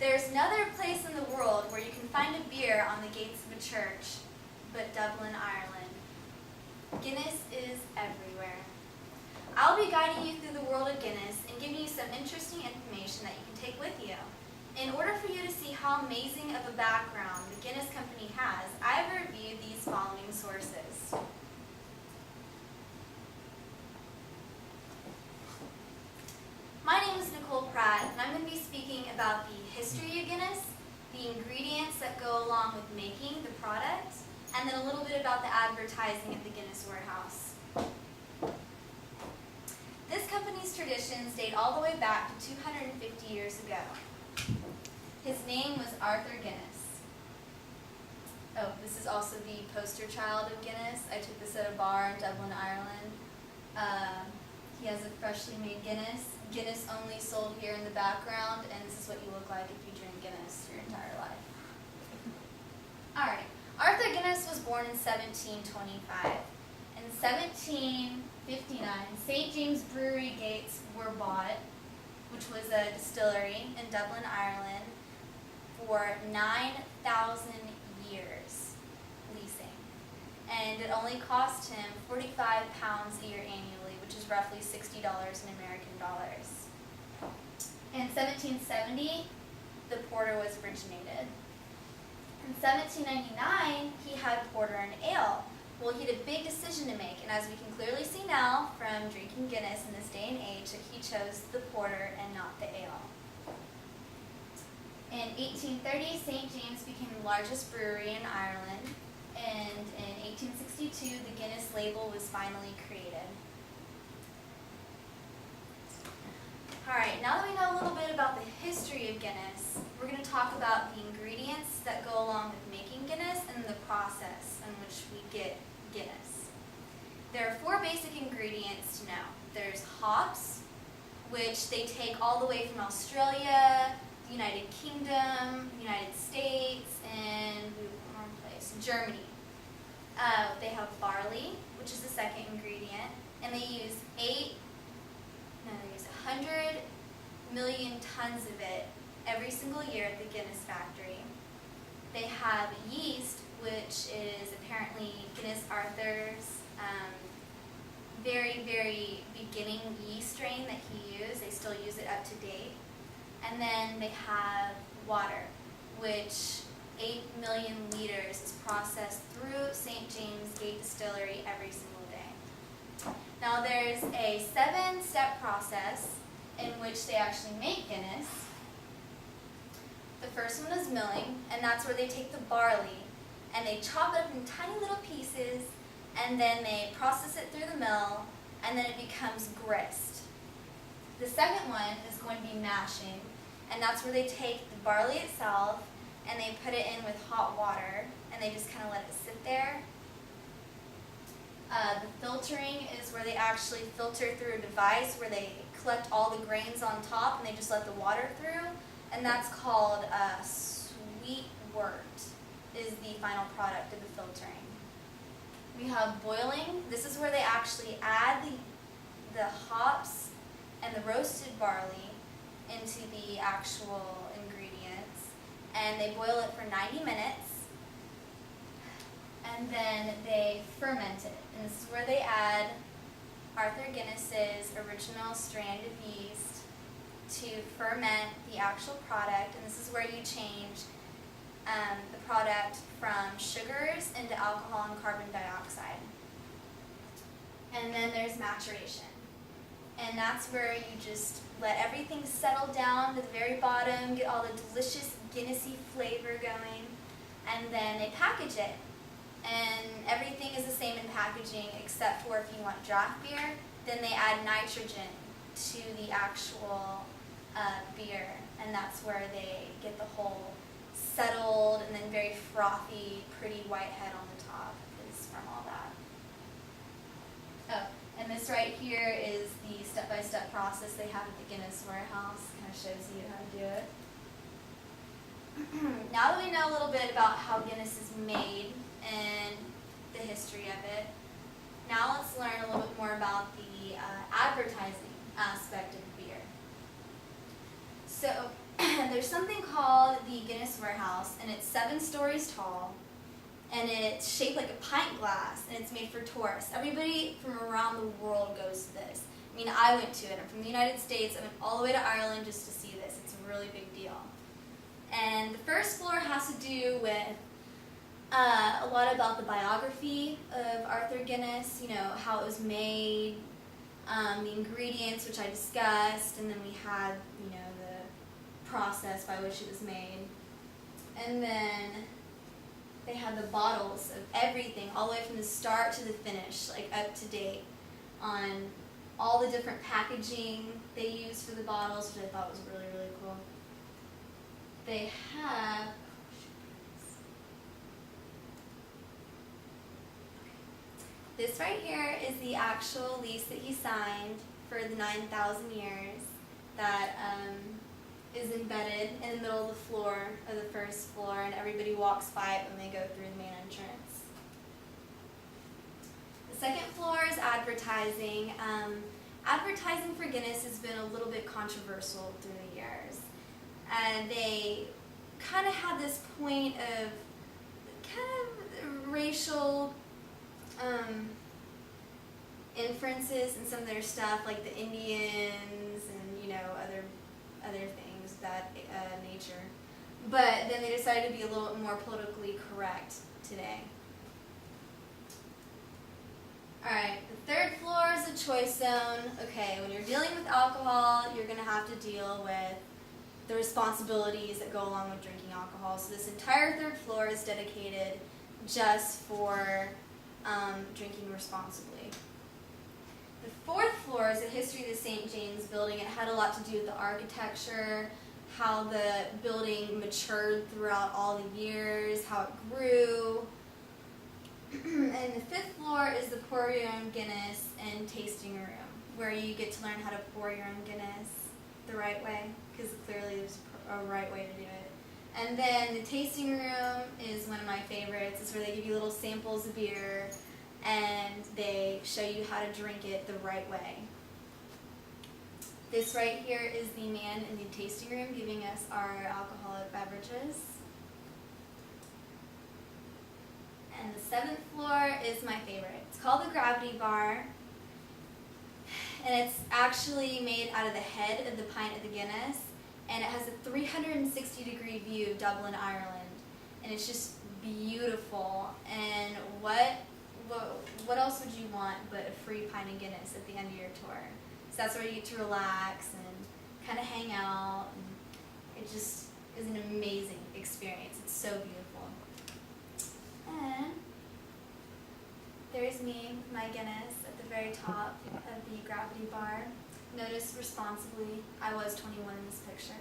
There's another place in the world where you can find a beer on the gates of a church, but Dublin, Ireland. Guinness is everywhere. I'll be guiding you through the world of Guinness and giving you some interesting information that you can take with you. In order for you to see how amazing of a background the Guinness Company has, I have reviewed these following sources. My name is Nicole Pratt, and I'm going to be speaking about the history of Guinness, the ingredients that go along with making the product, and then a little bit about the advertising at the Guinness warehouse. This company's traditions date all the way back to 250 years ago. His name was Arthur Guinness. Oh, this is also the poster child of Guinness. I took this at a bar in Dublin, Ireland. He has a freshly made Guinness. Guinness only sold here in the background, and this is what you look like if you drink Guinness your entire life. Alright, Arthur Guinness was born in 1725. In 1759, St. James Brewery gates were bought, which was a distillery in Dublin, Ireland, for 9,000 years leasing. And it only cost him £45 a year annually, which is roughly $60 in American dollars. In 1770, the porter was originated. In 1799, he had porter and ale. Well, he had a big decision to make, and as we can clearly see now from drinking Guinness in this day and age, that he chose the porter and not the ale. In 1830, St. James became the largest brewery in Ireland, and in 1862, the Guinness label was finally created. Alright, now that we know a little bit about the history of Guinness, we're going to talk about the ingredients that go along with making Guinness and the process in which we get Guinness. There are 4 basic ingredients to know. There's hops, which they take all the way from Australia, the United Kingdom, United States, and one more place, Germany. They have barley, which is the second ingredient, and they use 100 million tons of it every single year at the Guinness factory. They have yeast, which is apparently Guinness Arthur's very, very beginning yeast strain that he used. They still use it up to date. And then they have water, which 8 million liters is processed through St. James Gate Distillery every single day. Now there's a 7-step process in which they actually make Guinness. The first one is milling, and that's where they take the barley and they chop it up in tiny little pieces, and then they process it through the mill, and then it becomes grist. The second one is going to be mashing, and that's where they take the barley itself and they put it in with hot water, and they just kind of let it sit there. The filtering is where they actually filter through a device where they collect all the grains on top and they just let the water through, and that's called sweet wort, is the final product of the filtering. We have boiling. This is where they actually add the hops and the roasted barley into the actual ingredients, and they boil it for 90 minutes, and then they ferment it. And this is where they add Arthur Guinness's original strand of yeast to ferment the actual product, and this is where you change the product from sugars into alcohol and carbon dioxide. And then there's maturation. And that's where you just let everything settle down to the very bottom, get all the delicious Guinnessy flavor going, and then they package it. And everything is the same in packaging except for if you want draft beer, then they add nitrogen to the actual beer, and that's where they get the whole settled and then very frothy, pretty white head on the top is from all that. Oh, and this right here is the step-by-step process they have at the Guinness warehouse. Kind of shows you how to do it. Now that we know a little bit about how Guinness is made and the history of it, now let's learn a little bit more about the advertising aspect of beer. So there's something called the Guinness Warehouse, and it's 7 stories tall, and it's shaped like a pint glass, and it's made for tourists. Everybody from around the world goes to this. I mean, I went to it. I'm from the United States. I went all the way to Ireland just to see this. It's a really big deal. And the first floor has to do with a lot about the biography of Arthur Guinness, you know, how it was made, the ingredients, which I discussed, and then we had, you know, the process by which it was made. And then they had the bottles of everything, all the way from the start to the finish, like up to date, on all the different packaging they used for the bottles, which I thought was really, really cool. They have, this right here is the actual lease that he signed for the 9,000 years that is embedded in the middle of the floor of the first floor, and everybody walks by it when they go through the main entrance. The second floor is advertising. Advertising for Guinness has been a little bit controversial through the years. And they kind of had this point of kind of racial inferences in some of their stuff, like the Indians and, you know, other things of that nature. But then they decided to be a little bit more politically correct today. Alright, the third floor is a choice zone. Okay, when you're dealing with alcohol, you're going to have to deal with the responsibilities that go along with drinking alcohol. So this entire third floor is dedicated just for drinking responsibly. The fourth floor is a history of the St. James building. It had a lot to do with the architecture, how the building matured throughout all the years, how it grew. And the fifth floor is the pour your own Guinness and tasting room, where you get to learn how to pour your own Guinness the right way, because clearly there's a right way to do it. And then the tasting room is one of my favorites. It's where they give you little samples of beer and they show you how to drink it the right way. This right here is the man in the tasting room giving us our alcoholic beverages. And the seventh floor is my favorite. It's called the Gravity Bar. And it's actually made out of the head of the pint of the Guinness. And it has a 360-degree view of Dublin, Ireland. And it's just beautiful. And what else would you want but a free pint of Guinness at the end of your tour? So that's where you get to relax and kind of hang out. And it just is an amazing experience. It's so beautiful. And there's me with my Guinness at the very top of the Gravity Bar. Notice responsibly, I was 21 in this picture.